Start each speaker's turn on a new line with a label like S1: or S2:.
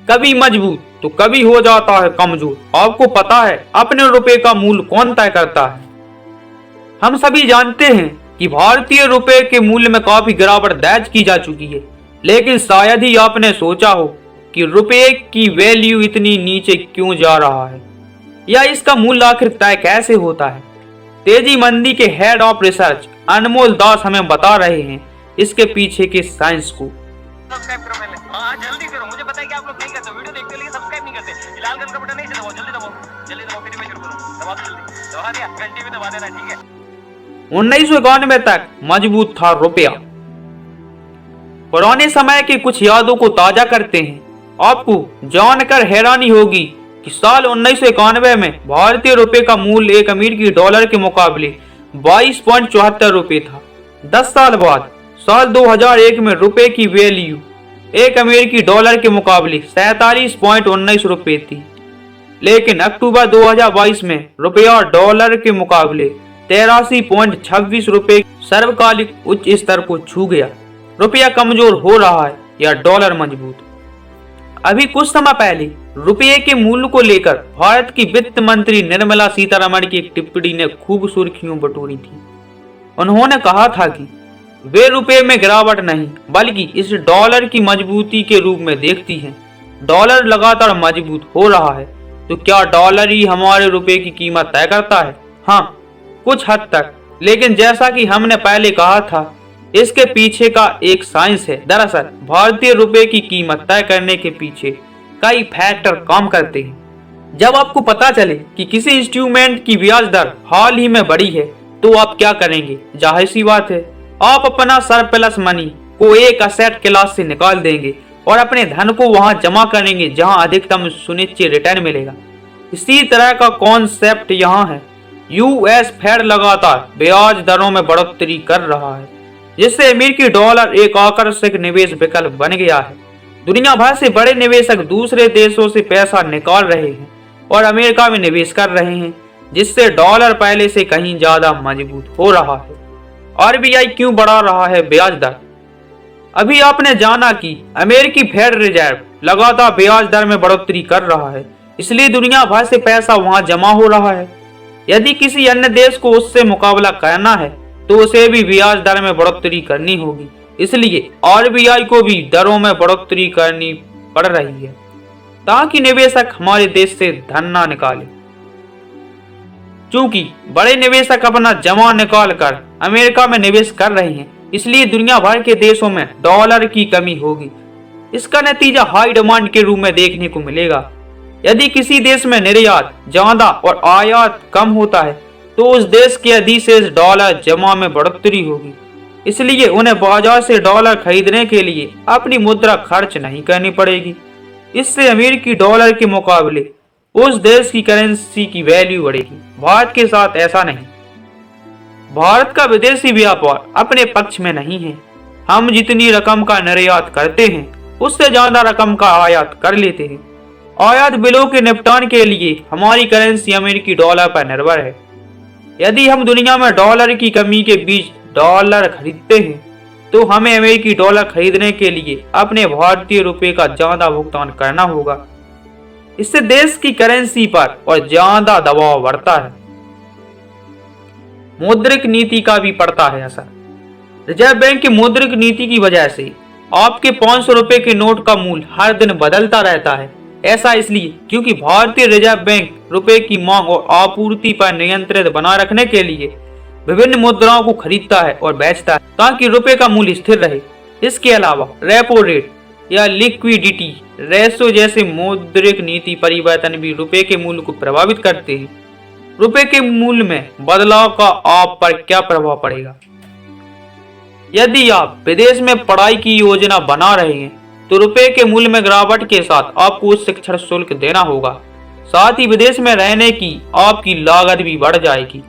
S1: कभी मजबूत तो कभी हो जाता है कमजोर। आपको पता है अपने रुपए का मूल्य कौन तय करता है? हम सभी जानते हैं कि भारतीय रुपए के मूल्य में काफी गिरावट दर्ज की जा चुकी है, लेकिन शायद ही आपने सोचा हो कि रुपए की वैल्यू इतनी नीचे क्यों जा रहा है, या इसका मूल्य आखिर तय कैसे होता है। तेजी मंदी के हेड ऑफ रिसर्च अनमोल दास हमें बता रहे हैं इसके पीछे के साइंस को।
S2: सब्सक्राइब करो पहले। हाँ जल्दी करो, मुझे पता है कि आप लोग नहीं करते, वीडियो देखते लिए सब्सक्राइब नहीं करते। लाल कलर का बटन नहीं दबाओ, जल्दी दबाओ, जल्दी दबाओ, फिर मैं शुरू करूँ। दबा दो जल्दी, दबा दिया, घंटी भी दबा देना, ठीक है।
S1: 1991 तक मजबूत था रुपया। पुराने समय की कुछ यादों को ताजा करते हैं। आपको जानकर हैरानी होगी कि साल 1991 में भारतीय रुपए का मूल्य एक अमेरिकी डॉलर के मुकाबले 22.74 रुपए था। 10 साल बाद साल 2001 में रुपए की वैल्यू एक अमेरिकी डॉलर के मुकाबले 47.19 रुपए थी, लेकिन अक्टूबर 2022 में रुपया डॉलर के मुकाबले 83.26 रुपए सर्वकालिक उच्च स्तर को छू गया। रुपया कमजोर हो रहा है या डॉलर मजबूत? अभी कुछ समय पहले रुपये के मूल्य को लेकर भारत की वित्त मंत्री निर्मला सीतारमण की एक टिप्पणी ने खूब सुर्खियों बटोरी थी। उन्होंने कहा था कि वे रुपये में गिरावट नहीं बल्कि इस डॉलर की मजबूती के रूप में देखती हैं। डॉलर लगातार मजबूत हो रहा है तो क्या डॉलर ही हमारे रुपये की कीमत तय करता है? हाँ, कुछ हद तक, लेकिन जैसा कि हमने पहले कहा था, इसके पीछे का एक साइंस है। दरअसल भारतीय रुपए की कीमत तय करने के पीछे कई फैक्टर काम करते हैं। जब आपको पता चले कि किसी इंस्ट्रूमेंट की ब्याज दर हाल ही में बढ़ी है तो आप क्या करेंगे? जाहिर सी बात है, आप अपना सरप्लस मनी को एक असेट क्लास से निकाल देंगे और अपने धन को वहां जमा करेंगे जहां अधिकतम सुनिश्चित रिटर्न मिलेगा। इसी तरह का कॉन्सेप्ट यहाँ है। यूएस फेड लगातार ब्याज दरों में बढ़ोतरी कर रहा है, जिससे अमेरिकी डॉलर एक आकर्षक निवेश विकल्प बन गया है। दुनिया भर से बड़े निवेशक दूसरे देशों से पैसा निकाल रहे हैं और अमेरिका में निवेश कर रहे हैं, जिससे डॉलर पहले से कहीं ज्यादा मजबूत हो रहा है। आरबीआई क्यों बढ़ा रहा है ब्याज दर? अभी आपने जाना कि अमेरिकी फेड रिजर्व लगातार ब्याज दर में बढ़ोतरी कर रहा है, इसलिए दुनिया भर से पैसा वहां जमा हो रहा है। यदि किसी अन्य देश को उससे मुकाबला करना है तो उसे भी ब्याज दर में बढ़ोतरी करनी होगी, इसलिए आरबीआई को भी दरों में बढ़ोतरी करनी पड़ रही है ताकि निवेशक हमारे देश से धन ना निकाले। चूंकि बड़े निवेशक अपना जमा निकाल कर अमेरिका में निवेश कर रहे हैं, इसलिए दुनिया भर के देशों में डॉलर की कमी होगी। इसका नतीजा हाई डिमांड के रूप में देखने को मिलेगा। यदि किसी देश में निर्यात ज्यादा और आयात कम होता है तो उस देश के अधिशेष डॉलर जमा में बढ़ोतरी होगी, इसलिए उन्हें बाजार से डॉलर खरीदने के लिए अपनी मुद्रा खर्च नहीं करनी पड़ेगी। इससे अमेरिकी डॉलर के मुकाबले उस देश की करेंसी की वैल्यू बढ़ेगी। भारत के साथ ऐसा नहीं। भारत का विदेशी व्यापार अपने पक्ष में नहीं है। हम जितनी रकम का निर्यात करते हैं उससे ज्यादा रकम का आयात कर लेते हैं। आयात बिलों के निपटान के लिए हमारी करेंसी अमेरिकी डॉलर पर निर्भर है। यदि हम दुनिया में डॉलर की कमी के बीच डॉलर खरीदते हैं तो हमें अमेरिकी डॉलर खरीदने के लिए अपने भारतीय रुपए का ज्यादा भुगतान करना होगा। इससे देश की करेंसी पर और ज्यादा दबाव बढ़ता है। मौद्रिक नीति का भी पड़ता है असर। रिजर्व बैंक की मौद्रिक नीति की वजह से आपके 500 रुपए के नोट का मूल्य हर दिन बदलता रहता है। ऐसा इसलिए क्योंकि भारतीय रिजर्व बैंक रुपए की मांग और आपूर्ति पर नियंत्रण बनाए रखने के लिए विभिन्न मुद्राओं को खरीदता है और बेचता है ताकि रुपए का मूल्य स्थिर रहे। इसके अलावा रेपो रेट या लिक्विडिटी रेशो जैसे मौद्रिक नीति परिवर्तन भी रुपए के मूल्य को प्रभावित करते हैं। रुपए के मूल्य में बदलाव का आप पर क्या प्रभाव पड़ेगा? यदि आप विदेश में पढ़ाई की योजना बना रहे हैं तो रुपए के मूल्य में गिरावट के साथ आपको शिक्षण शुल्क देना होगा। साथ ही विदेश में रहने की आपकी लागत भी बढ़ जाएगी।